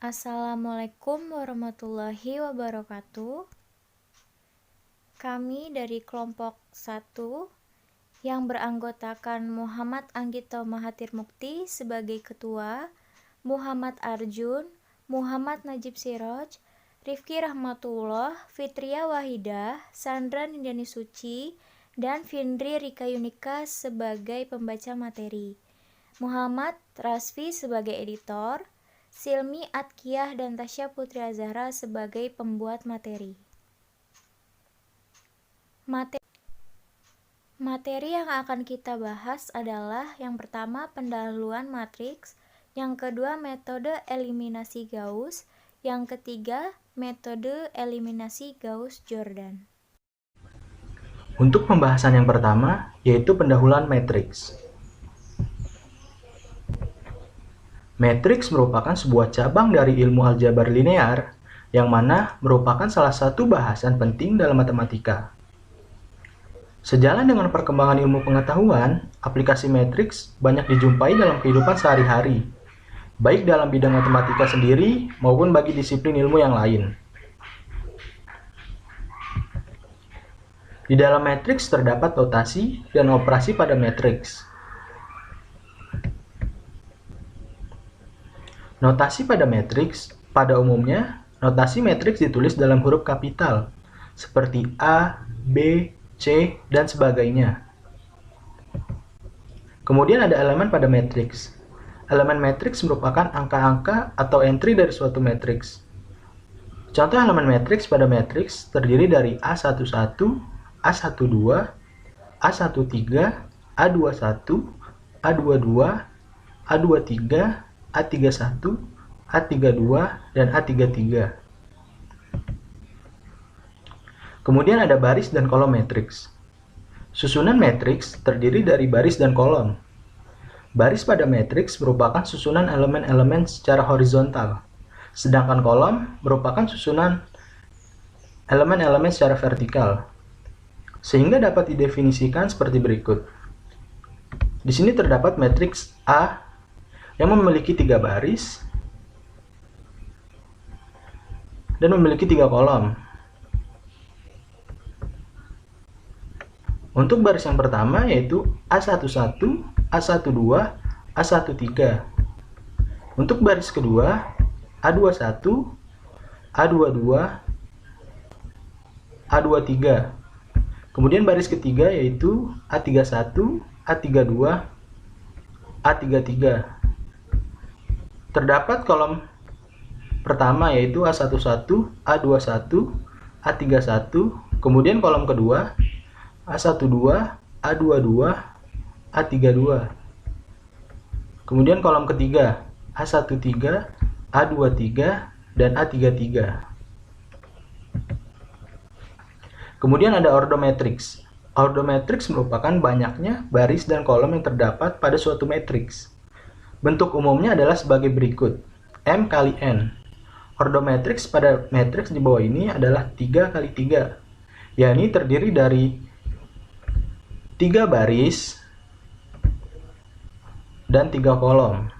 Assalamualaikum warahmatullahi wabarakatuh. Kami dari kelompok 1 yang beranggotakan Muhammad Anggito Mahathir Mukti sebagai ketua, Muhammad Arjun, Muhammad Najib Siroj, Rifki Rahmatullah, Fitria Wahidah, Sandra Nindiani Suci, dan Findri Rika Yunika sebagai pembaca materi, Muhammad Rasfi sebagai editor, Silmi Atkiah dan Tasya Putri Azahra sebagai pembuat materi. Materi yang akan kita bahas adalah yang pertama pendahuluan matriks, yang kedua metode eliminasi Gauss, yang ketiga metode eliminasi Gauss-Jordan. Untuk pembahasan yang pertama, yaitu pendahuluan matriks. Matriks merupakan sebuah cabang dari ilmu aljabar linear, yang mana merupakan salah satu bahasan penting dalam matematika. Sejalan dengan perkembangan ilmu pengetahuan, aplikasi matriks banyak dijumpai dalam kehidupan sehari-hari, baik dalam bidang matematika sendiri maupun bagi disiplin ilmu yang lain. Di dalam matriks terdapat notasi dan operasi pada matriks. Notasi pada matriks, pada umumnya, notasi matriks ditulis dalam huruf kapital, seperti A, B, C, dan sebagainya. Kemudian ada elemen pada matriks. Elemen matriks merupakan angka-angka atau entry dari suatu matriks. Contoh elemen matriks pada matriks terdiri dari A11, A12, A13, A21, A22, A23, A31, A32, dan A33. Kemudian ada baris dan kolom matriks. Susunan matriks terdiri dari baris dan kolom. Baris pada matriks merupakan susunan elemen-elemen secara horizontal, sedangkan kolom merupakan susunan elemen-elemen secara vertikal, sehingga dapat didefinisikan seperti berikut. Di sini terdapat matriks A yang memiliki 3 baris dan memiliki 3 kolom. Untuk baris yang pertama yaitu A11, A12, A13. Untuk baris kedua A21, A22, A23. Kemudian baris ketiga yaitu A31, A32, A33. Terdapat kolom pertama yaitu A11, A21, A31, kemudian kolom kedua A12, A22, A32. Kemudian kolom ketiga A13, A23, dan A33. Kemudian ada ordo matriks. Ordo matriks merupakan banyaknya baris dan kolom yang terdapat pada suatu matriks. Bentuk umumnya adalah sebagai berikut. M kali N. Ordo matriks pada matriks di bawah ini adalah 3 kali 3, yakni terdiri dari 3 baris dan 3 kolom.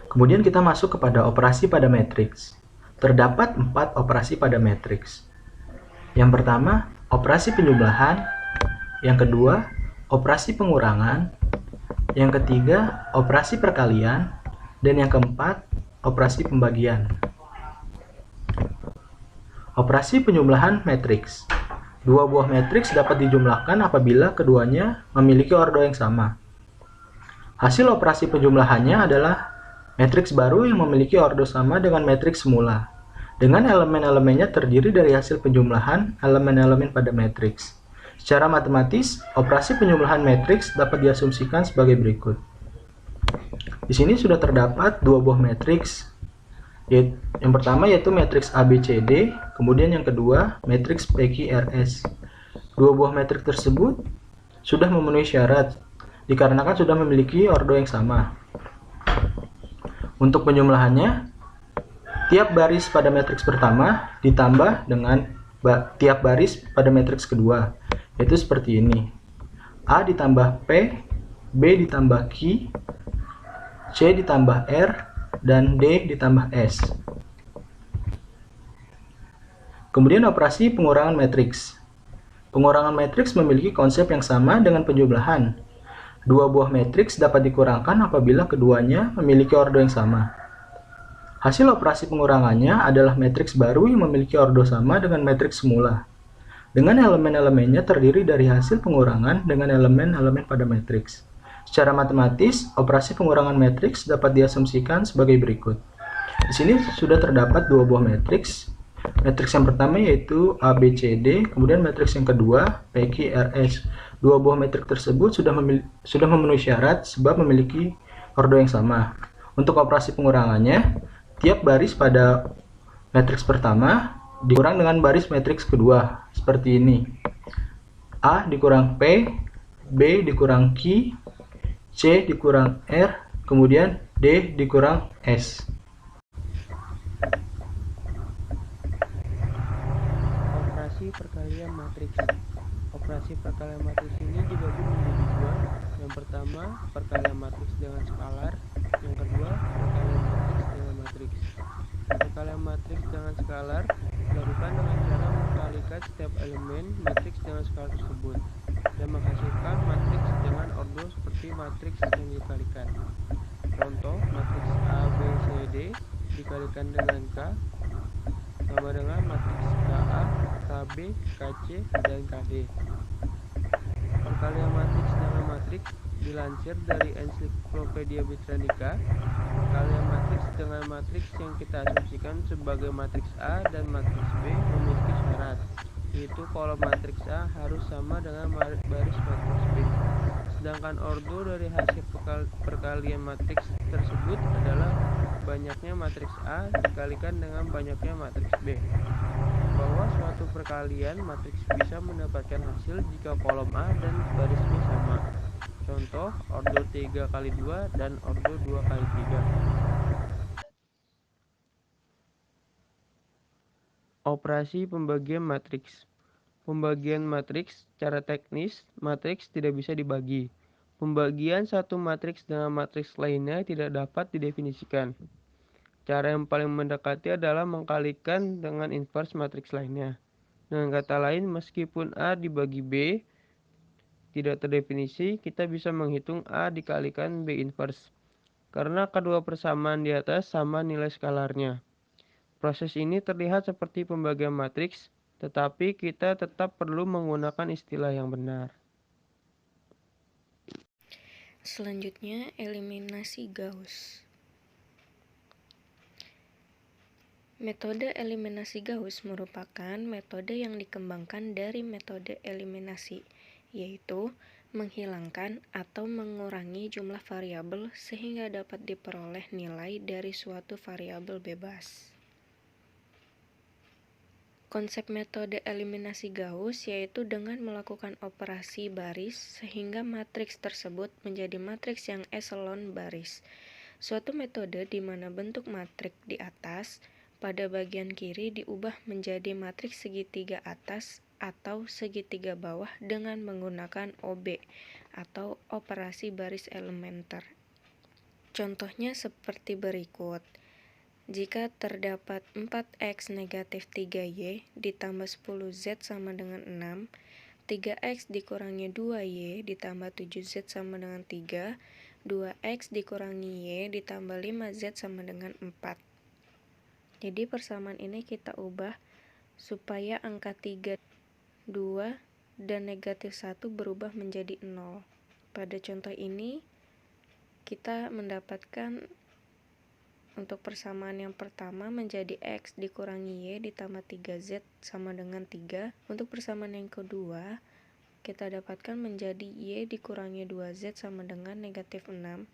Kemudian kita masuk kepada operasi pada matriks. Terdapat 4 operasi pada matriks. Yang pertama, operasi penjumlahan. Yang kedua, operasi pengurangan. Yang ketiga, operasi perkalian. Dan yang keempat, operasi pembagian. Operasi penjumlahan matriks. Dua buah matriks dapat dijumlahkan apabila keduanya memiliki ordo yang sama. Hasil operasi penjumlahannya adalah matriks baru yang memiliki ordo sama dengan matriks semula, dengan elemen-elemennya terdiri dari hasil penjumlahan elemen-elemen pada matriks. Secara matematis, operasi penjumlahan matriks dapat diasumsikan sebagai berikut. Di sini sudah terdapat 2 buah matriks. Yang pertama yaitu matriks ABCD, kemudian yang kedua matriks PQRS. 2 buah matriks tersebut sudah memenuhi syarat dikarenakan sudah memiliki ordo yang sama. Untuk penjumlahannya, tiap baris pada matriks pertama ditambah dengan tiap baris pada matriks kedua, yaitu seperti ini. A ditambah P, B ditambah Q, C ditambah R, dan D ditambah S. Kemudian operasi pengurangan matriks. Pengurangan matriks memiliki konsep yang sama dengan penjumlahan. Dua buah matriks dapat dikurangkan apabila keduanya memiliki ordo yang sama. Hasil operasi pengurangannya adalah matriks baru yang memiliki ordo sama dengan matriks semula, dengan elemen-elemennya terdiri dari hasil pengurangan dengan elemen-elemen pada matriks. Secara matematis, operasi pengurangan matriks dapat diasumsikan sebagai berikut. Di sini sudah terdapat dua buah matriks. Matriks yang pertama yaitu A, B, C, D, kemudian matriks yang kedua P, Q, R, S. Dua buah matriks tersebut sudah memenuhi syarat sebab memiliki ordo yang sama. Untuk operasi pengurangannya, tiap baris pada matriks pertama dikurang dengan baris matriks kedua, seperti ini. A dikurang P, B dikurang Q, C dikurang R, kemudian D dikurang S. Operasi perkalian matriks. Operasi perkalian matriks ini dibagi menjadi dua. Yang pertama, perkalian matriks dengan skalar. Yang kedua, perkalian matriks dengan matriks. Perkalian matriks dengan skalar dilakukan dengan cara mengkalikan setiap elemen matriks dengan skalar tersebut dan menghasilkan matriks dengan ordo seperti matriks yang dikalikan. Contoh, matriks A, B, C, D dikalikan dengan K sama dengan matriks KA, KB, KC, dan KD. Perkalian matriks dengan matriks dilansir dari Ensiklopedia Britannica. Perkalian matriks dengan matriks yang kita asumsikan sebagai matriks A dan matriks B memiliki syarat, yaitu kolom matriks A harus sama dengan baris matriks B. Sedangkan ordo dari hasil perkalian matriks tersebut adalah banyaknya matriks A dikalikan dengan banyaknya matriks B. Bahwa suatu perkalian matriks bisa mendapatkan hasil jika kolom A dan baris B sama. Contoh, ordo 3 kali 2 dan ordo 2 kali 3. Operasi pembagian matriks. Pembagian matriks secara teknis, matriks tidak bisa dibagi. Pembagian satu matriks dengan matriks lainnya tidak dapat didefinisikan. Cara yang paling mendekati adalah mengkalikan dengan inverse matriks lainnya. Dengan kata lain, meskipun A dibagi B tidak terdefinisi, kita bisa menghitung A dikalikan B inverse, karena kedua persamaan di atas sama nilai skalarnya. Proses ini terlihat seperti pembagian matriks, tetapi kita tetap perlu menggunakan istilah yang benar. Selanjutnya, eliminasi Gauss. Metode eliminasi Gauss merupakan metode yang dikembangkan dari metode eliminasi, yaitu menghilangkan atau mengurangi jumlah variabel sehingga dapat diperoleh nilai dari suatu variabel bebas. Konsep metode eliminasi Gauss yaitu dengan melakukan operasi baris sehingga matriks tersebut menjadi matriks yang eselon baris. Suatu metode di mana bentuk matriks di atas pada bagian kiri diubah menjadi matriks segitiga atas atau segitiga bawah dengan menggunakan OB atau operasi baris elementer. Contohnya seperti berikut. Jika terdapat 4x negatif 3y ditambah 10z sama dengan 6, 3x dikurangi 2y ditambah 7z sama dengan 3, 2x dikurangi y ditambah 5z sama dengan 4. Jadi persamaan ini kita ubah supaya angka 3, 2, dan negatif 1 berubah menjadi 0. Pada contoh ini, kita mendapatkan untuk persamaan yang pertama menjadi x dikurangi y ditambah 3z sama dengan 3. Untuk persamaan yang kedua, kita dapatkan menjadi y dikurangi 2z sama dengan negatif 6.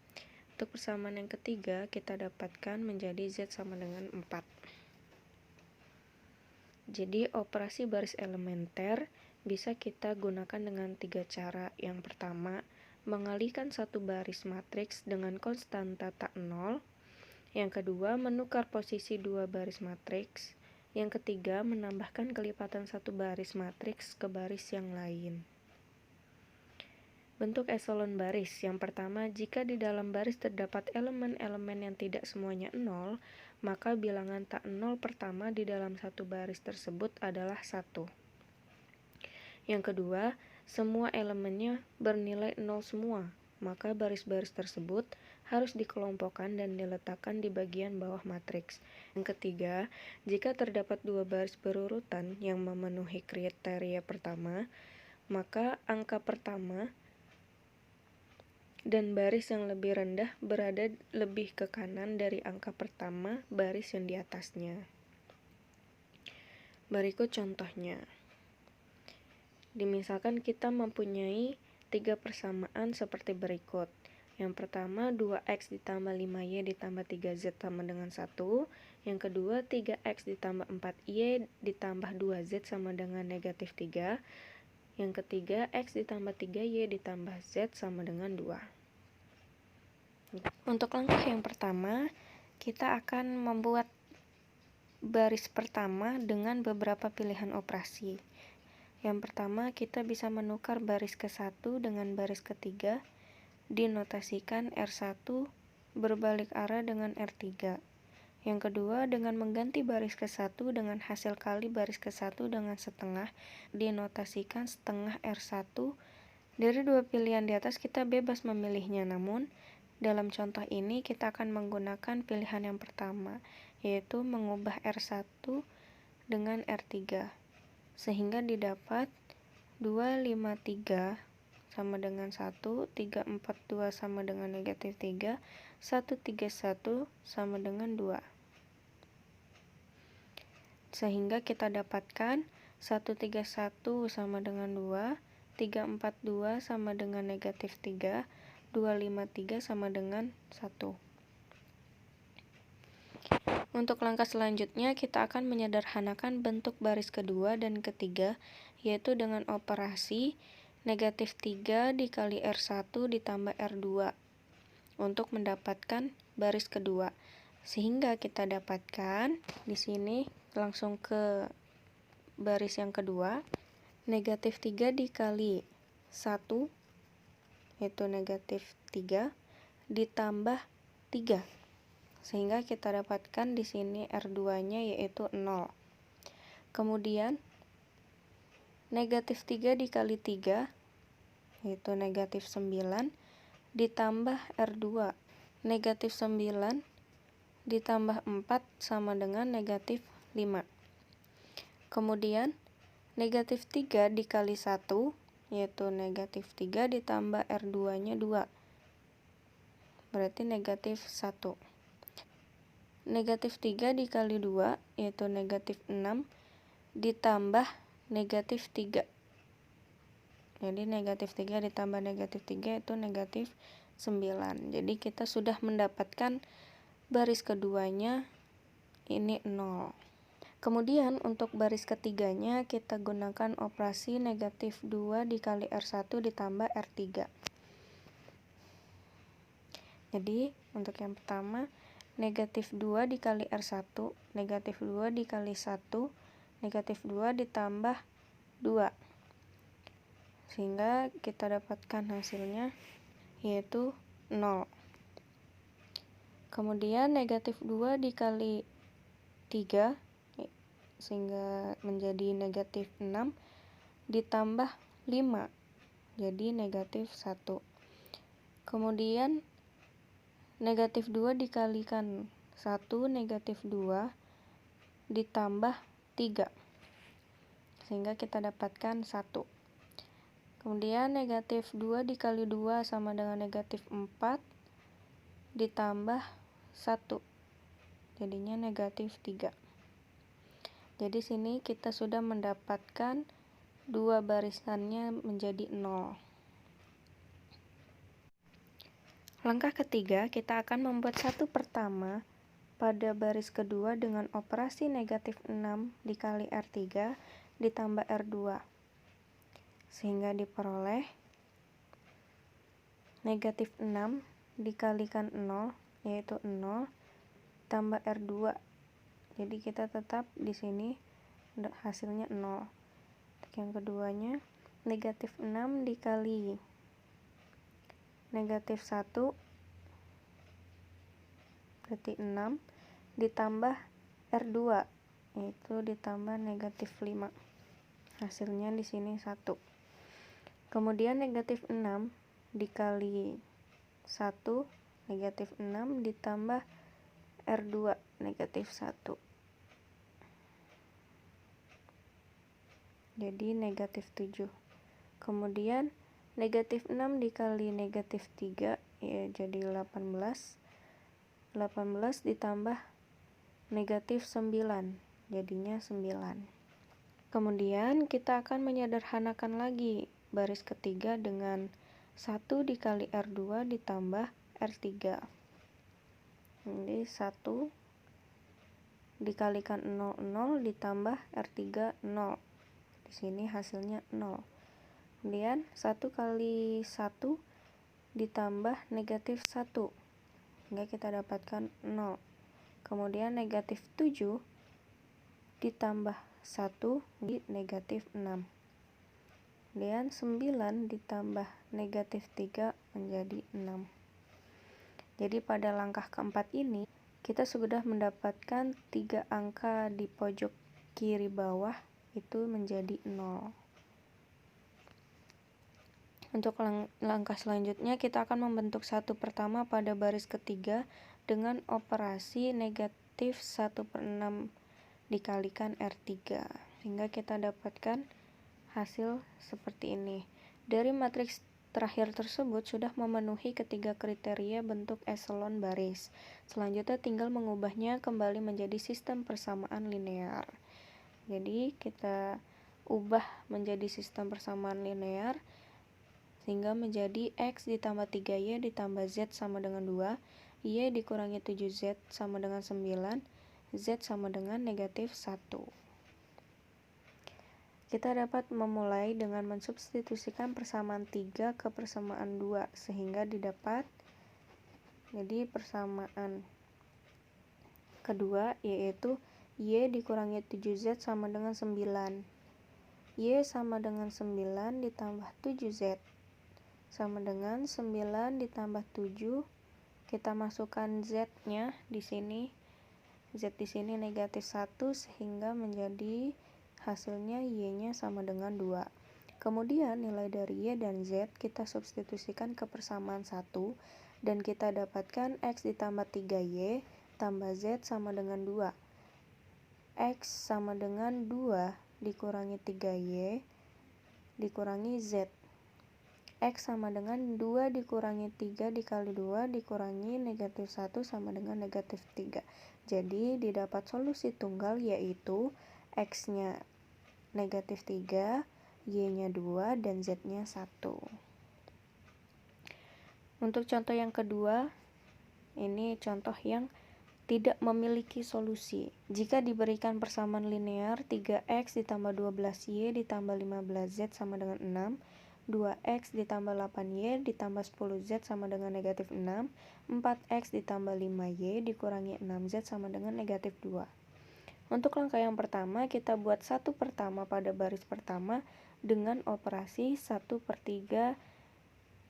Untuk persamaan yang ketiga, kita dapatkan menjadi z sama dengan 4. Jadi, operasi baris elementer bisa kita gunakan dengan 3 cara. Yang pertama, mengalihkan satu baris matriks dengan konstanta tak 0. Yang kedua, menukar posisi dua baris matriks. Yang ketiga, menambahkan kelipatan satu baris matriks ke baris yang lain. Bentuk eselon baris. Yang pertama, jika di dalam baris terdapat elemen-elemen yang tidak semuanya 0, maka bilangan tak 0 pertama di dalam satu baris tersebut adalah 1. Yang kedua, semua elemennya bernilai 0 semua, maka baris-baris tersebut harus dikelompokkan dan diletakkan di bagian bawah matriks. Yang ketiga, jika terdapat dua baris berurutan yang memenuhi kriteria pertama, maka angka pertama dan baris yang lebih rendah berada lebih ke kanan dari angka pertama baris yang di atasnya. Berikut contohnya. Misalkan kita mempunyai 3 persamaan seperti berikut. Yang pertama, 2x ditambah 5y ditambah 3z sama dengan 1. Yang kedua, 3x ditambah 4y ditambah 2z sama dengan negatif 3. Yang ketiga, x ditambah 3y ditambah z sama dengan 2. Untuk langkah yang pertama, kita akan membuat baris pertama dengan beberapa pilihan operasi. Yang pertama, kita bisa menukar baris ke-1 dengan baris ketiga, dinotasikan R1 berbalik arah dengan R3. Yang kedua, dengan mengganti baris ke-1 dengan hasil kali baris ke-1 dengan setengah, dinotasikan setengah R1. Dari dua pilihan di atas kita bebas memilihnya, namun dalam contoh ini kita akan menggunakan pilihan yang pertama, yaitu mengubah R1 dengan R3, sehingga didapat 253 sama dengan 1, 342 sama dengan negatif 3, 131 sama dengan 2. Sehingga kita dapatkan 131 sama dengan 2, 342 sama dengan negatif 3, 253 sama dengan 1. Untuk langkah selanjutnya, kita akan menyederhanakan bentuk baris kedua dan ketiga, yaitu dengan operasi negatif 3 dikali R1 ditambah R2 untuk mendapatkan baris kedua. Sehingga kita dapatkan di sini langsung ke baris yang kedua, negatif 3 dikali 1 yaitu negatif 3 ditambah 3, sehingga kita dapatkan di sini R2-nya yaitu 0. Kemudian negatif 3 dikali 3 yaitu negatif 9 ditambah R2. Negatif 9 ditambah 4 sama dengan negatif 5. Kemudian negatif 3 dikali 1 yaitu negatif 3 ditambah R2-nya 2, berarti negatif 1. Negatif 3 dikali 2 yaitu negatif 6 ditambah negatif 3, jadi negatif 3 ditambah negatif 3 itu negatif 9. Jadi kita sudah mendapatkan baris keduanya ini 0. Kemudian untuk baris ketiganya kita gunakan operasi negatif 2 dikali R1 ditambah R3. Jadi untuk yang pertama, negatif 2 dikali R1, negatif 2 dikali 1, negatif 2 ditambah 2. Sehingga kita dapatkan hasilnya yaitu 0. Kemudian negatif 2 dikali 3 sehingga menjadi negatif 6 ditambah 5 jadi negatif 1. Kemudian negatif 2 dikalikan 1 negatif 2 ditambah 3 sehingga kita dapatkan 1. Kemudian negatif 2 dikali 2 sama dengan negatif 4 ditambah 1 jadinya negatif 3. Jadi sini kita sudah mendapatkan dua barisannya menjadi 0. Langkah ketiga, kita akan membuat satu pertama pada baris kedua dengan operasi negatif 6 dikali R3 ditambah R2. Sehingga diperoleh negatif 6 dikalikan 0 yaitu 0 tambah R2. Jadi kita tetap di sini hasilnya 0. Untuk yang keduanya negatif 6 dikali negatif 1 berarti 6 ditambah R2 yaitu ditambah negatif 5. Hasilnya di sini 1. Kemudian negatif 6 dikali 1 negatif 6 ditambah R2 negatif 1. Jadi negatif 7. Kemudian negatif 6 dikali negatif 3 ya jadi 18. 18 ditambah negatif 9 jadinya 9. Kemudian kita akan menyederhanakan lagi baris ketiga dengan 1 dikali R2 ditambah R3. Jadi 1 dikalikan 0 0 ditambah R3 0. Di sini hasilnya 0. Kemudian 1 kali 1 ditambah negatif 1 sehingga kita dapatkan 0. Kemudian negatif 7 ditambah 1 di negatif 6. Kemudian 9 ditambah negatif 3 menjadi 6. Jadi pada langkah keempat ini kita sudah mendapatkan 3 angka di pojok kiri bawah itu menjadi 0. Untuk langkah selanjutnya kita akan membentuk satu pertama pada baris ketiga dengan operasi negatif 1/6 dikalikan R3 sehingga kita dapatkan hasil seperti ini. Dari matriks terakhir tersebut sudah memenuhi ketiga kriteria bentuk eselon baris. Selanjutnya tinggal mengubahnya kembali menjadi sistem persamaan linear. Jadi kita ubah menjadi sistem persamaan linear sehingga menjadi X ditambah 3Y ditambah Z sama dengan 2, Y dikurangi 7Z sama dengan 9, Z sama dengan negatif 1. Kita dapat memulai dengan mensubstitusikan persamaan 3 ke persamaan 2 sehingga didapat jadi persamaan kedua yaitu Y dikurangi 7Z sama dengan 9. Y sama dengan 9 ditambah 7Z sama dengan 9 ditambah 7. Kita masukkan Z-nya di sini. Z di sini negatif 1 sehingga menjadi hasilnya Y-nya sama dengan 2. Kemudian nilai dari Y dan Z kita substitusikan ke persamaan 1 dan kita dapatkan X ditambah 3Y tambah Z sama dengan 2. X sama dengan 2 dikurangi 3Y dikurangi Z. X sama dengan 2 dikurangi 3 dikali 2 dikurangi negatif 1 sama dengan negatif 3. Jadi didapat solusi tunggal yaitu X-nya negatif 3, Y-nya 2, dan Z-nya 1. Untuk contoh yang kedua, ini contoh yang tidak memiliki solusi. Jika diberikan persamaan linear 3X ditambah 12Y ditambah 15Z sama dengan 6, 2X ditambah 8Y ditambah 10Z sama dengan negatif 6, 4X ditambah 5Y dikurangi 6Z sama dengan negatif 2. Untuk langkah yang pertama, kita buat satu pertama pada baris pertama dengan operasi 1/3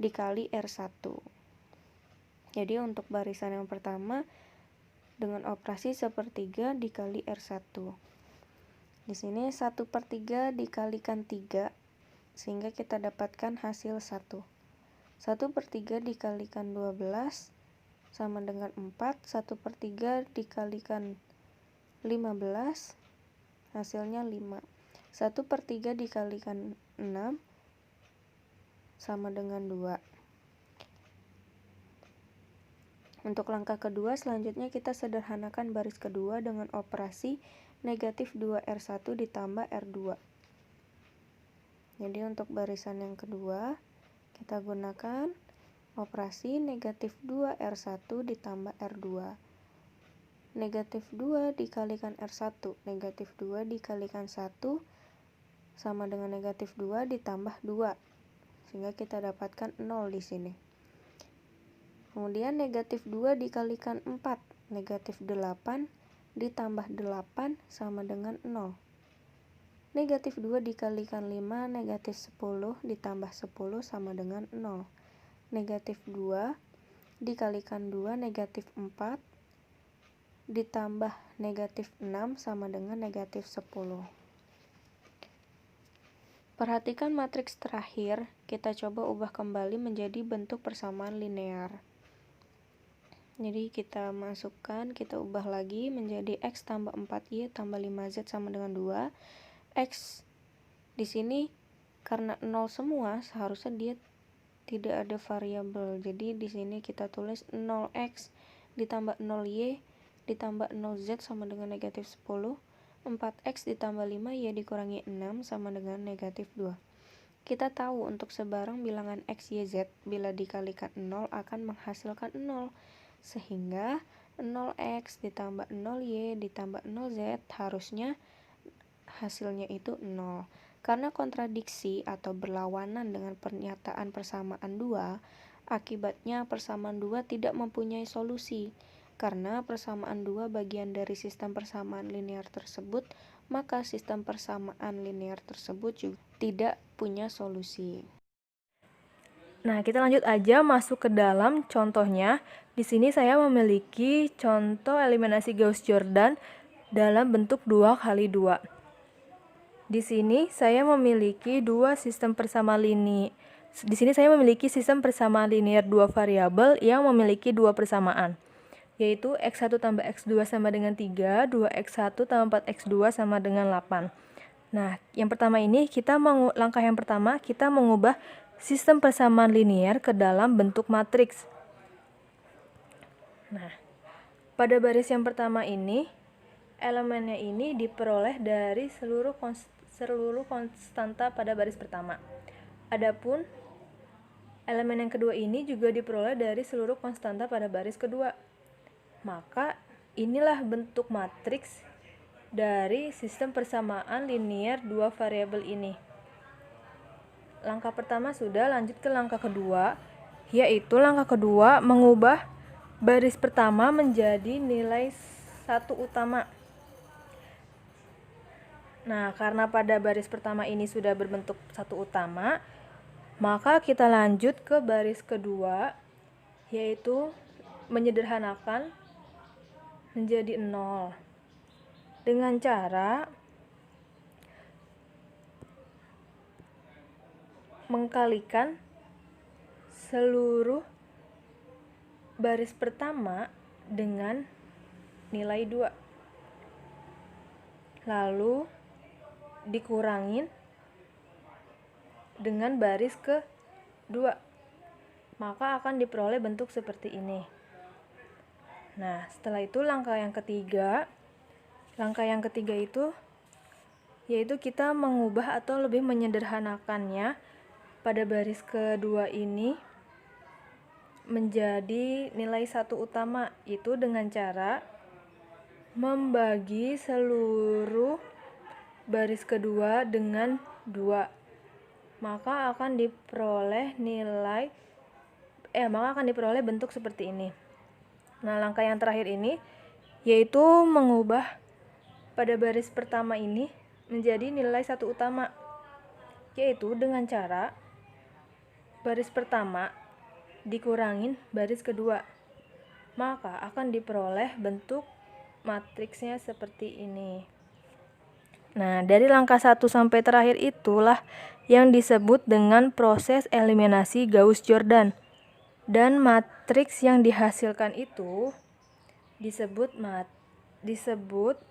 dikali R1. Jadi untuk barisan yang pertama dengan operasi 1/3 dikali R1. Di sini 1/3 dikalikan 3 sehingga kita dapatkan hasil 1. 1/3 dikalikan 12 sama dengan 4. 1/3 dikalikan 15 hasilnya 5. 1/3 dikalikan 6 sama dengan 2. Untuk langkah kedua selanjutnya kita sederhanakan baris kedua dengan operasi negatif 2R1 ditambah R2. Jadi untuk barisan yang kedua kita gunakan operasi negatif 2R1 ditambah R2. Negatif 2 dikalikan R1, negatif 2 dikalikan 1 sama dengan negatif 2 ditambah 2 sehingga kita dapatkan 0 di sini. Kemudian negatif 2 dikalikan 4, negatif 8 ditambah 8 sama dengan 0. Negatif 2 dikalikan 5, negatif 10 ditambah 10 sama dengan 0. negatif 2 dikalikan 2 negatif 4 ditambah negatif 6 sama dengan negatif 10. Perhatikan matriks terakhir, kita coba ubah kembali menjadi bentuk persamaan linear. Jadi kita masukkan, kita ubah lagi menjadi X tambah 4Y tambah 5Z sama dengan 2. X di sini karena 0 semua, seharusnya dia tidak ada variabel. Jadi di sini kita tulis 0x ditambah 0y ditambah 0z sama dengan negatif 10. 4x ditambah 5y dikurangi 6 sama dengan negatif 2. Kita tahu untuk sebarang bilangan x, y, z bila dikalikan 0 akan menghasilkan 0. Sehingga 0x ditambah 0y ditambah 0z harusnya hasilnya itu 0. Karena kontradiksi atau berlawanan dengan pernyataan persamaan 2, akibatnya persamaan 2 tidak mempunyai solusi. Karena persamaan 2 bagian dari sistem persamaan linear tersebut, maka sistem persamaan linear tersebut juga tidak punya solusi. Nah, kita lanjut aja masuk ke dalam contohnya. Di sini saya memiliki contoh eliminasi Gauss-Jordan dalam bentuk 2 kali 2. Di sini saya memiliki sistem persamaan linear 2 variabel yang memiliki 2 persamaan, yaitu x1 tambah x2 sama dengan 3, 2x1 tambah 4x2 sama dengan 8. Nah, langkah yang pertama kita mengubah sistem persamaan linear ke dalam bentuk matriks. Nah, pada baris yang pertama ini, elemennya ini diperoleh dari seluruh konstanta pada baris pertama. Adapun elemen yang kedua ini juga diperoleh dari seluruh konstanta pada baris kedua. Maka inilah bentuk matriks dari sistem persamaan linear 2 variabel ini. Langkah pertama sudah, lanjut ke langkah kedua, yaitu langkah kedua mengubah baris pertama menjadi nilai satu utama. Nah, karena pada baris pertama ini sudah berbentuk satu utama, maka kita lanjut ke baris kedua, yaitu menyederhanakan menjadi 0 dengan cara mengkalikan seluruh baris pertama dengan nilai 2, lalu dikurangin dengan baris kedua, maka akan diperoleh bentuk seperti ini. Nah, setelah itu langkah yang ketiga itu yaitu kita mengubah atau lebih menyederhanakannya pada baris kedua ini menjadi nilai satu utama, itu dengan cara membagi seluruh baris kedua dengan 2, maka akan diperoleh bentuk seperti ini. Nah, langkah yang terakhir ini yaitu mengubah pada baris pertama ini menjadi nilai satu utama, yaitu dengan cara baris pertama dikurangin baris kedua, maka akan diperoleh bentuk matriksnya seperti ini. Nah, dari langkah 1 sampai terakhir itulah yang disebut dengan proses eliminasi Gauss-Jordan. Dan matriks yang dihasilkan itu disebut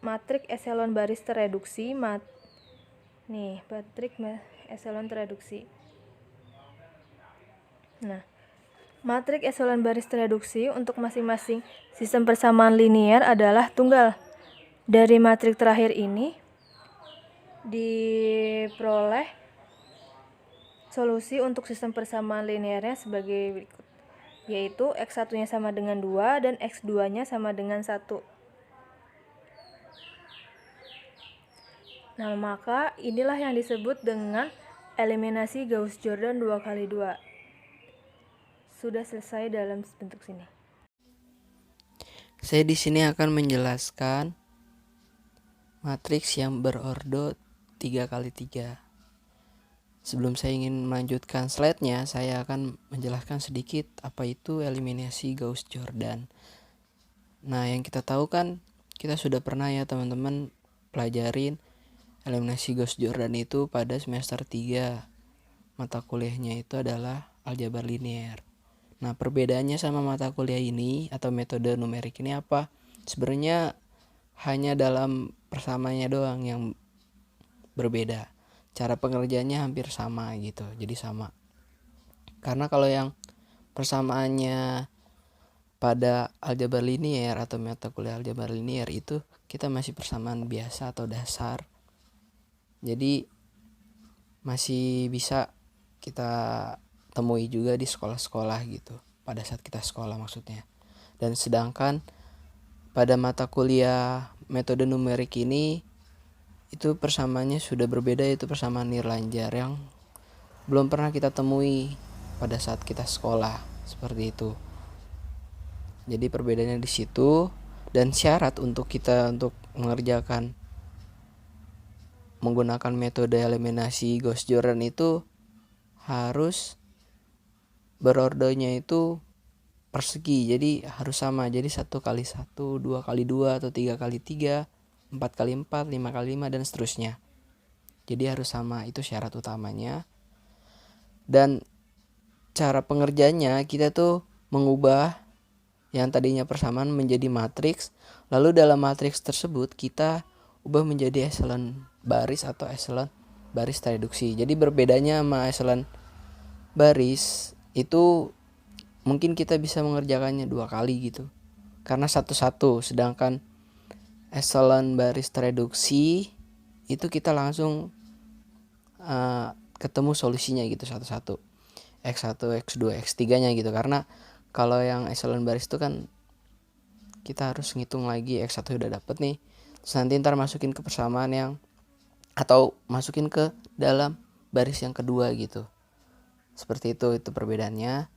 matriks eselon baris tereduksi. Matriks eselon tereduksi. Nah, matriks eselon baris tereduksi untuk masing-masing sistem persamaan linear adalah tunggal. Dari matriks terakhir ini diperoleh solusi untuk sistem persamaan linearnya sebagai berikut, yaitu x1-nya sama dengan 2 dan x2-nya sama dengan 1. Nah, maka inilah yang disebut dengan eliminasi Gauss-Jordan 2 kali 2. Sudah selesai dalam bentuk sini. Saya di sini akan menjelaskan matriks yang berordo 3 kali 3. Sebelum saya ingin melanjutkan slide-nya, saya akan menjelaskan sedikit apa itu eliminasi Gauss-Jordan. Nah, yang kita tahu kan, kita sudah pernah ya teman-teman pelajarin eliminasi Gauss-Jordan itu pada semester 3. Mata kuliahnya itu adalah aljabar linear. Nah, perbedaannya sama mata kuliah ini atau metode numerik ini apa? Sebenarnya hanya dalam persamaannya doang yang berbeda. Cara pengerjaannya hampir sama gitu, jadi sama. Karena kalau yang persamaannya pada aljabar linear atau mata kuliah aljabar linear itu kita masih persamaan biasa atau dasar. Jadi masih bisa kita temui juga di sekolah-sekolah gitu, pada saat kita sekolah maksudnya. Dan sedangkan pada mata kuliah metode numerik ini itu persamaannya sudah berbeda, yaitu persamaan nirlanjar yang belum pernah kita temui pada saat kita sekolah seperti itu. Jadi perbedaannya di situ, dan syarat untuk kita untuk mengerjakan menggunakan metode eliminasi Gauss-Jordan itu harus berordonya itu persegi, jadi harus sama. Jadi 1 kali 1, 2 kali 2 atau 3 kali 3, 4 kali 4, 5 kali 5 dan seterusnya. Jadi harus sama, itu syarat utamanya. Dan cara pengerjaannya kita tuh mengubah yang tadinya persamaan menjadi matriks. Lalu dalam matriks tersebut kita ubah menjadi echelon baris atau echelon baris reduksi. Jadi berbedanya sama echelon baris itu mungkin kita bisa mengerjakannya 2 kali gitu, karena satu-satu. Sedangkan echelon baris reduksi itu kita langsung ketemu solusinya gitu satu-satu, X1, X2, X3 nya gitu. Karena kalau yang echelon baris itu kan kita harus ngitung lagi, X1 udah dapet nih, terus nanti ntar masukin ke persamaan yang atau masukin ke dalam baris yang kedua gitu. Seperti itu perbedaannya.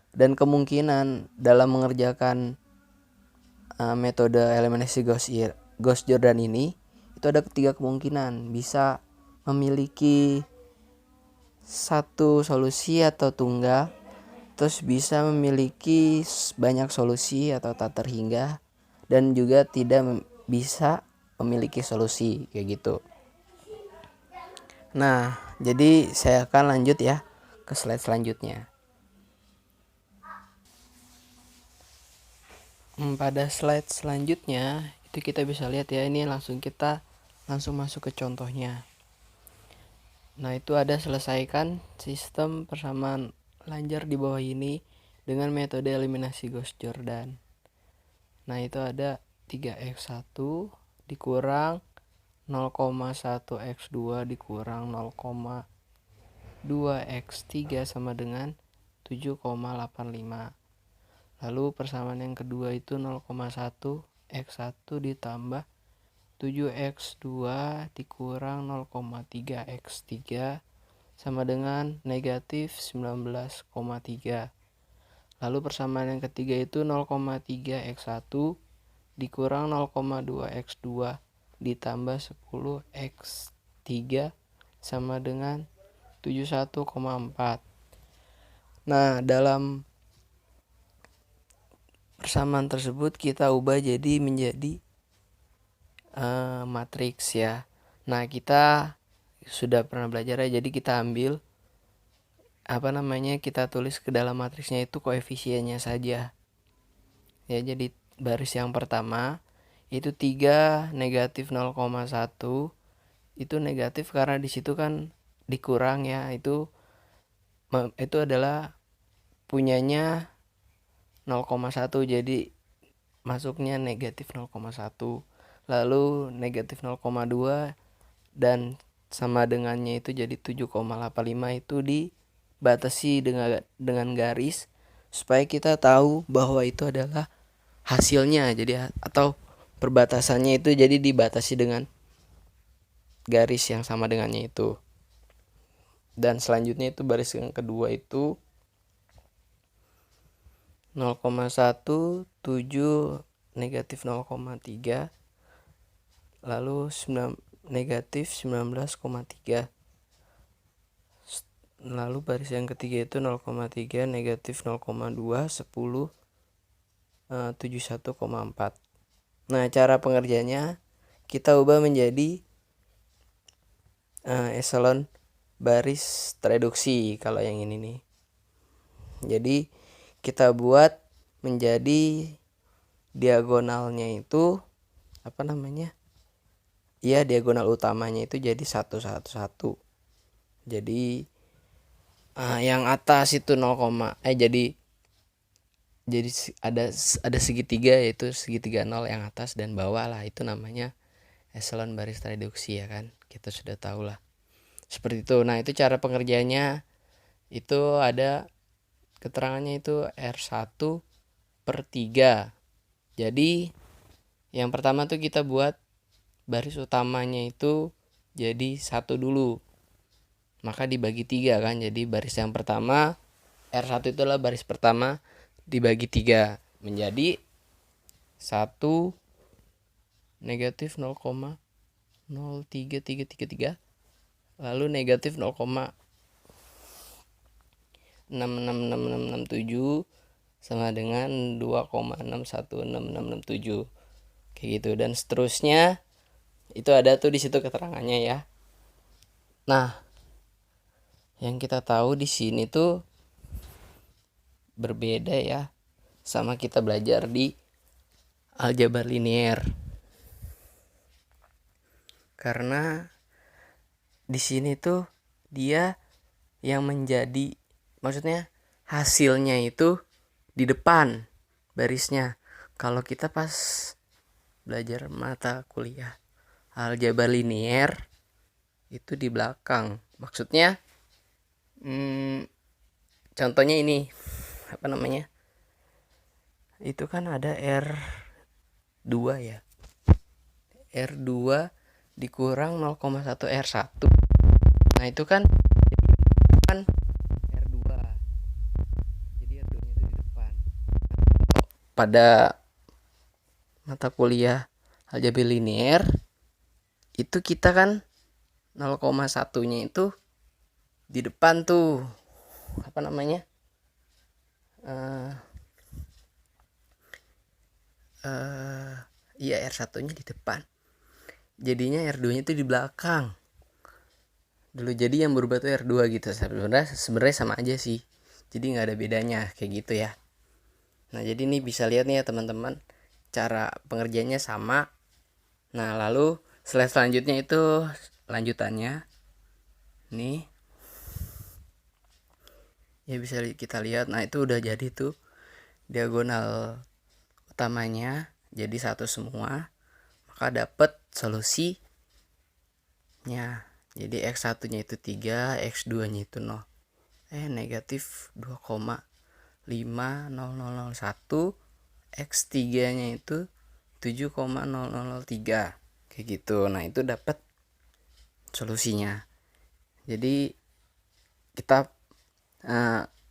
Dan kemungkinan dalam mengerjakan metode eliminasi Gauss-Jordan ini itu ada 3 kemungkinan. Bisa memiliki satu solusi atau tunggal, terus bisa memiliki banyak solusi atau tak terhingga, dan juga tidak bisa memiliki solusi kayak gitu. Nah, jadi saya akan lanjut ya ke slide selanjutnya. Pada slide selanjutnya itu kita bisa lihat ya, ini kita langsung masuk ke contohnya. Nah, itu ada selesaikan sistem persamaan lanjar di bawah ini dengan metode eliminasi Gauss-Jordan. Nah, itu ada 3x1 dikurang 0,1x2 dikurang 0,2x3 sama dengan 7,85. Lalu persamaan yang kedua itu 0,1x1 ditambah 7x2 dikurang 0,3x3 sama dengan negatif 19,3. Lalu persamaan yang ketiga itu 0,3x1 dikurang 0,2x2 ditambah 10x3 sama dengan 71,4. Nah, dalam persamaan tersebut kita ubah menjadi matriks ya. Nah, kita sudah pernah belajar ya, jadi kita ambil kita tulis ke dalam matriksnya itu koefisiennya saja ya. Jadi baris yang pertama itu 3 negatif 0,1 itu negatif karena di situ kan dikurang ya, itu adalah punyanya 0,1, jadi masuknya negatif 0,1. Lalu negatif 0,2 dan sama dengannya itu jadi 7,85, itu dibatasi dengan garis supaya kita tahu bahwa itu adalah hasilnya. Jadi atau perbatasannya itu jadi dibatasi dengan garis yang sama dengannya itu. Dan selanjutnya itu baris yang kedua itu 0,1, 7, negatif 0,3, lalu negatif 19,3. Lalu baris yang ketiga itu 0,3, negatif 0,2, 10, 71,4. Nah, cara pengerjaannya kita ubah menjadi eselon baris reduksi kalau yang ini nih. Jadi kita buat menjadi diagonalnya itu apa namanya? Iya, diagonal utamanya itu jadi 1 1 1. Jadi yang atas itu 0, jadi ada segitiga, yaitu segitiga 0 yang atas dan bawah lah, itu namanya eselon baris reduksi ya kan. Kita sudah tahu lah. Seperti itu. Nah, itu cara pengerjaannya. Itu ada keterangannya itu R1/3. Jadi yang pertama tuh kita buat baris utamanya itu jadi 1 dulu. Maka dibagi 3 kan. Jadi baris yang pertama R1 itulah baris pertama dibagi 3 menjadi 1 negatif 0,03333, lalu negatif 0,666667 sama dengan 2,616667 kayak gitu, dan seterusnya. Itu ada tuh di situ keterangannya ya. Nah, yang kita tahu di sini tuh berbeda ya sama kita belajar di aljabar linier. Karena di sini tuh dia yang menjadi, maksudnya hasilnya itu di depan barisnya. Kalau kita pas belajar mata kuliah aljabar linier itu di belakang. Maksudnya contohnya ini apa namanya? Itu kan ada R2 ya. R2 dikurang 0,1 R1. Nah, itu kan R2. Jadi R2 nya itu di depan. Pada mata kuliah aljabar linier itu kita kan 0,1-nya itu di depan tuh. Apa namanya? Iya, R1-nya di depan. Jadinya R2-nya itu di belakang. Dulu jadi yang berubah tuh R2 gitu. Sebenarnya sama aja sih. Jadi nggak ada bedanya kayak gitu ya. Nah, jadi nih bisa lihat nih ya teman-teman, cara pengerjaannya sama. Nah, lalu slide selanjutnya itu lanjutannya. Nih. Ya bisa kita lihat. Nah, itu udah jadi tuh diagonal utamanya jadi 1 semua. Maka dapat solusinya. Jadi X1-nya itu 3, X2-nya itu 0. Negatif 2,50001, X3-nya itu 7,0003 kayak gitu. Nah, itu dapat solusinya. Jadi kita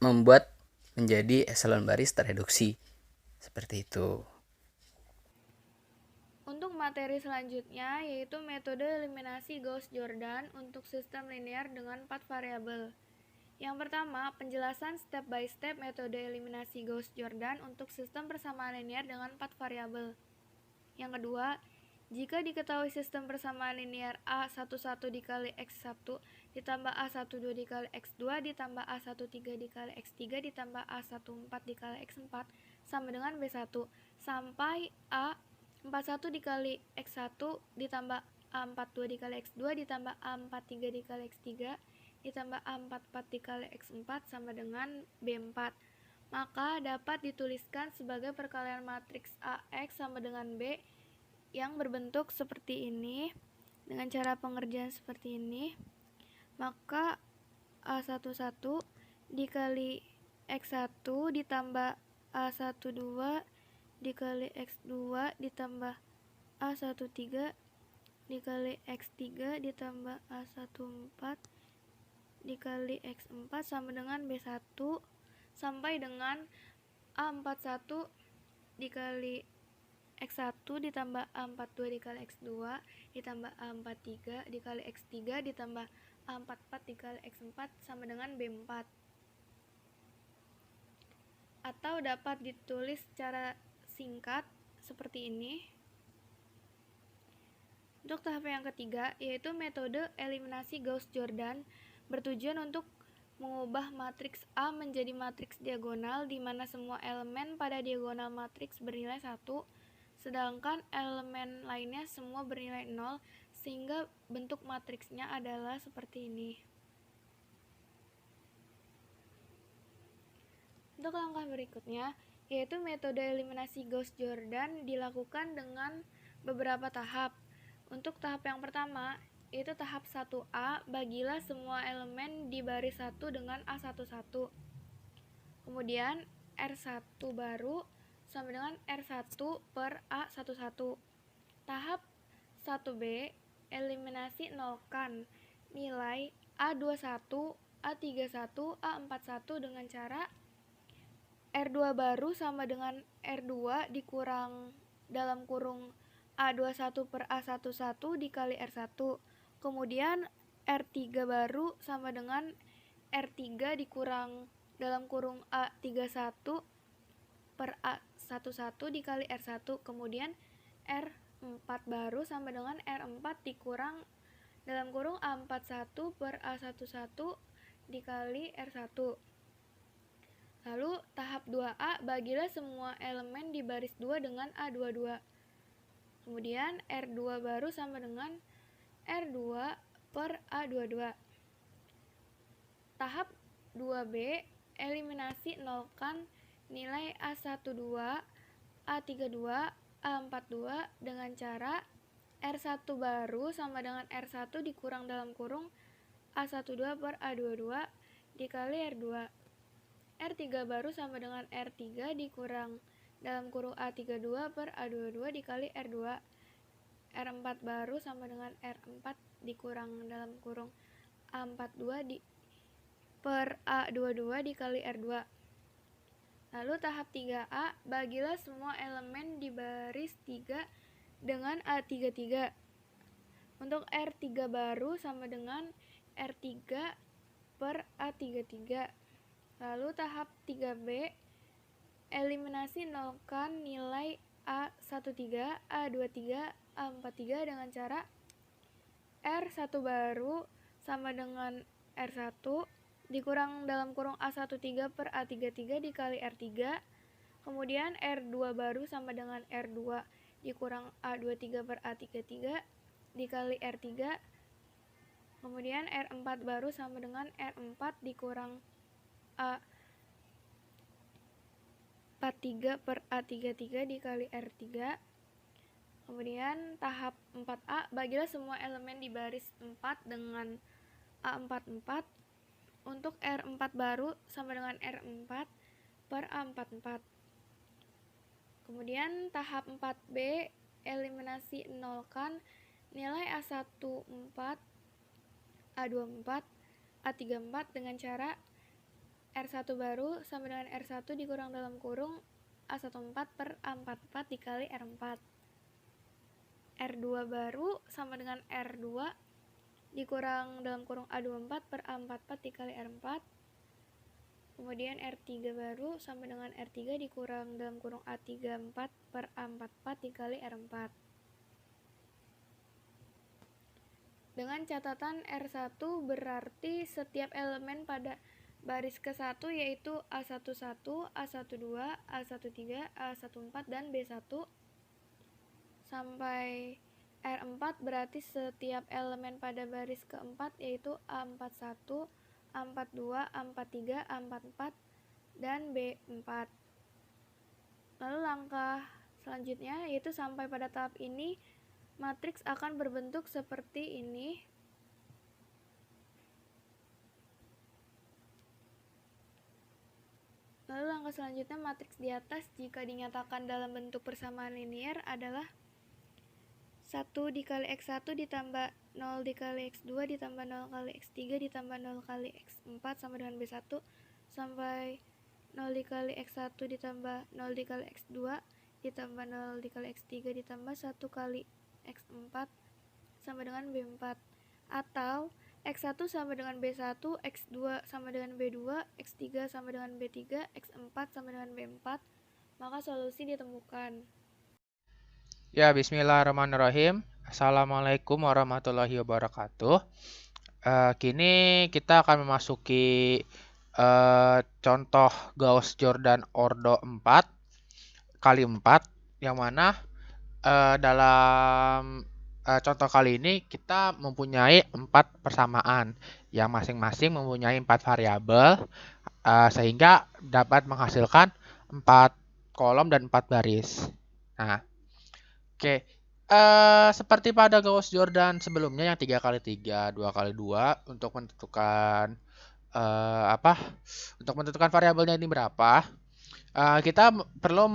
membuat menjadi eselon baris tereduksi seperti itu. Untuk materi selanjutnya yaitu metode eliminasi Gauss-Jordan untuk sistem linear dengan 4 variabel. Yang pertama, penjelasan step by step metode eliminasi Gauss-Jordan untuk sistem persamaan linear dengan 4 variabel. Yang kedua, jika diketahui sistem persamaan linear A11 dikali X1 ditambah A12 dikali X2 ditambah A13 dikali X3 ditambah A14 dikali X4 sama dengan B1 sampai A41 dikali X1 ditambah A42 dikali X2 ditambah A43 dikali X3 ditambah A44 dikali X4 sama dengan B4, maka dapat dituliskan sebagai perkalian matriks AX sama dengan B yang berbentuk seperti ini dengan cara pengerjaan seperti ini. Maka A11 dikali X1 ditambah A12 dikali X2 ditambah A13 dikali X3 ditambah A14 dikali X4 sama dengan B1 sampai dengan A41 dikali X1 ditambah A42 dikali X2 ditambah A43 dikali X3 ditambah A44 dikali X4 sama dengan B4. Atau dapat ditulis secara singkat seperti ini. Untuk tahap yang ketiga, yaitu metode eliminasi Gauss-Jordan, bertujuan untuk mengubah matriks A menjadi matriks diagonal di mana semua elemen pada diagonal matriks bernilai 1, sedangkan elemen lainnya semua bernilai 0, sehingga bentuk matriksnya adalah seperti ini. Untuk langkah berikutnya, yaitu metode eliminasi Gauss-Jordan dilakukan dengan beberapa tahap. Untuk tahap yang pertama, yaitu tahap 1A, bagilah semua elemen di baris 1 dengan A11. Kemudian R1 baru sama dengan R1 per A11. Tahap 1B, eliminasi nolkan nilai A21, A31, A41 dengan cara R2 baru sama dengan R2 dikurang dalam kurung A21 per A11 dikali R1. Kemudian R3 baru sama dengan R3 dikurang dalam kurung A31 per A11 dikali R1. Kemudian R4 baru sama dengan R4 dikurang dalam kurung A41 per A11 dikali R1. Lalu tahap 2A, bagilah semua elemen di baris 2 dengan A22. Kemudian R2 baru sama dengan R2 per A22. Tahap 2B, eliminasi nolkan nilai A12, A32, A42 dengan cara R1 baru sama dengan R1 dikurang dalam kurung A12 per A22 dikali R2. R3 baru sama dengan R3 dikurang dalam kurung A32 per A22 dikali R2. R4 baru sama dengan R4 dikurang dalam kurung A42 per A22 dikali R2. Lalu tahap 3A, bagilah semua elemen di baris 3 dengan A33. Untuk R3 baru sama dengan R3 per A33. Lalu tahap 3B, eliminasi nolkan nilai A13, A23, A43 dengan cara R1 baru sama dengan R1 dikurang dalam kurung A13 per A33 dikali R3. Kemudian R2 baru sama dengan R2 dikurang A23 per A33 dikali R3. Kemudian R4 baru sama dengan R4 dikurang A43 per A33 dikali R3. Kemudian tahap 4A, bagilah semua elemen di baris 4 dengan A44. Untuk R4 baru sama dengan R4 per A44. Kemudian tahap 4B, eliminasi nolkan nilai A14, A24, A34 dengan cara R1 baru sama dengan R1 dikurang dalam kurung A14 per A44 dikali R4. R2 baru sama dengan R2 dikurang dalam kurung A24 per A44 dikali R4. Kemudian R3 baru sama dengan R3 dikurang dalam kurung A34 per A44 dikali R4. Dengan catatan R1 berarti setiap elemen pada baris ke-1 yaitu A11, A12, A13, A14, dan B1 sampai R4 berarti setiap elemen pada baris ke-4 yaitu A41, A42, A43, A44, dan B4. Lalu langkah selanjutnya yaitu sampai pada tahap ini matriks akan berbentuk seperti ini. Lalu langkah selanjutnya matriks di atas jika dinyatakan dalam bentuk persamaan linier adalah 1 dikali X1 ditambah 0 dikali X2 ditambah 0 kali X3 ditambah 0 kali X4 sama dengan B1 sampai 0 dikali X1 ditambah 0 dikali X2 ditambah 0 dikali X3 ditambah 1 kali X4 sama dengan B4. Atau X1 sama dengan B1, X2 sama dengan B2, X3 sama dengan B3, X4 sama dengan B4, maka solusi ditemukan. Ya, bismillahirrahmanirrahim. Assalamualaikum warahmatullahi wabarakatuh. Kini kita akan memasuki contoh Gauss-Jordan ordo 4 kali 4, yang mana dalam contoh kali ini kita mempunyai 4 persamaan yang masing-masing mempunyai 4 variabel, sehingga dapat menghasilkan 4 kolom dan 4 baris. Nah, oke. Seperti pada Gauss-Jordan sebelumnya yang 3x3, 2x2 untuk menentukan untuk menentukan variabelnya ini berapa, kita perlu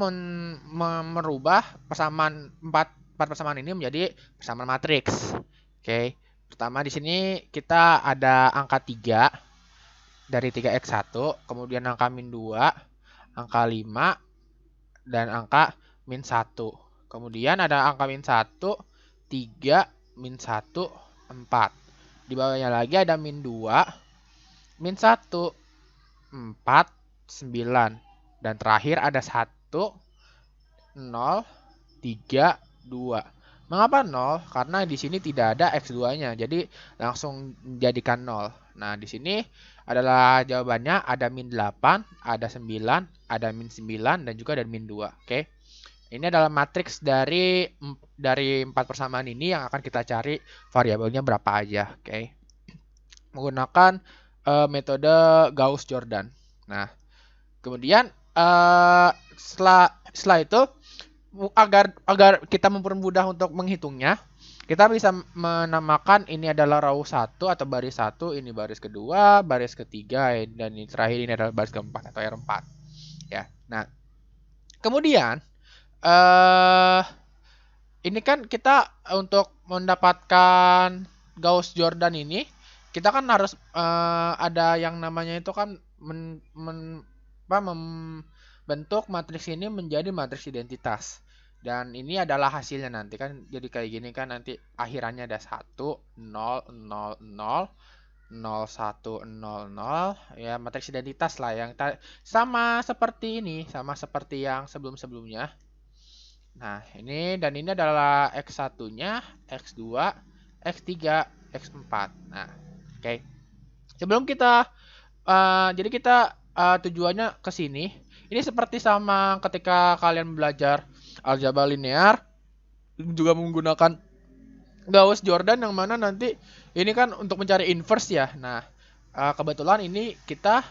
merubah persamaan 4 persamaan ini menjadi persamaan matriks. Oke. Pertama di sini kita ada angka 3 dari 3x1, kemudian angka -2, angka 5 dan angka -1. Kemudian ada angka -1, 3, -1, 4. Di bawahnya lagi ada -2, -1, 4, 9. Dan terakhir ada 1, 0, 3, 2. Mengapa 0? Karena di sini tidak ada X2-nya, jadi langsung jadikan 0. Nah, di sini adalah jawabannya, ada -8, ada 9, ada -9, dan juga ada -2. Oke. Ini adalah matriks dari 4 persamaan ini yang akan kita cari variabelnya berapa aja. Oke. Menggunakan metode Gauss-Jordan. Nah, kemudian setelah itu, agar kita mempermudah untuk menghitungnya, kita bisa menamakan ini adalah row 1 atau baris 1, ini baris kedua, baris ketiga, dan ini terakhir ini adalah baris keempat atau R4. Ya. Nah, kemudian ini kan kita untuk mendapatkan Gauss-Jordan ini, kita kan harus ada yang namanya itu kan membentuk matriks ini menjadi matriks identitas. Dan ini adalah hasilnya nanti kan, jadi kayak gini kan, nanti akhirannya ada 1, 0, 0, 0, 0, 1, 0, 0, ya matriks identitas lah, yang sama seperti ini, sama seperti yang sebelum-sebelumnya. Nah, ini dan ini adalah X1-nya, X2, X3, X4. Nah, oke. Sebelum kita jadi kita tujuannya ke sini. Ini seperti sama ketika kalian belajar aljabar linear, juga menggunakan Gauss-Jordan, yang mana nanti ini kan untuk mencari inverse ya. Nah, kebetulan ini kita